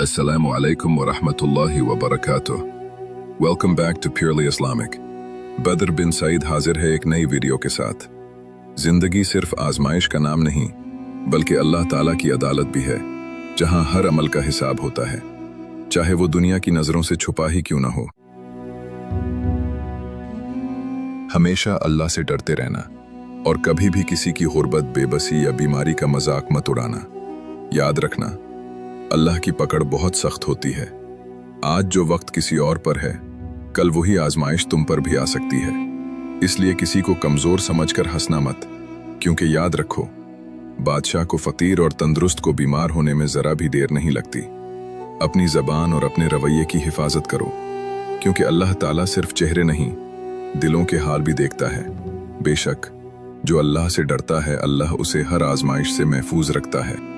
Assalamu alaikum wa rahmatullahi wa barakatuh. Welcome back to Purely Islamic. बदर बिन सईद हाजिर है एक नई वीडियो के साथ। जिंदगी सिर्फ आजमाइश का नाम नहीं बल्कि अल्लाह ताला की अदालत भी है, जहां हर अमल का हिसाब होता है, चाहे वो दुनिया की नजरों से छुपा ही क्यों ना हो। हमेशा अल्लाह से डरते रहना और कभी भी किसी की गुर्बत, बेबसी या बीमारी का मजाक मत उड़ाना। याद रखना, अल्लाह की पकड़ बहुत सख्त होती है। आज जो वक्त किसी और पर है, कल वही आजमाइश तुम पर भी आ सकती है। इसलिए किसी को कमजोर समझकर हंसना मत, क्योंकि याद रखो, बादशाह को फकीर और तंदुरुस्त को बीमार होने में जरा भी देर नहीं लगती। अपनी जबान और अपने रवैये की हिफाजत करो, क्योंकि अल्लाह ताला सिर्फ चेहरे नहीं, दिलों के हाल भी देखता है। बेशक जो अल्लाह से डरता है, अल्लाह उसे हर आजमाइश से महफूज रखता है।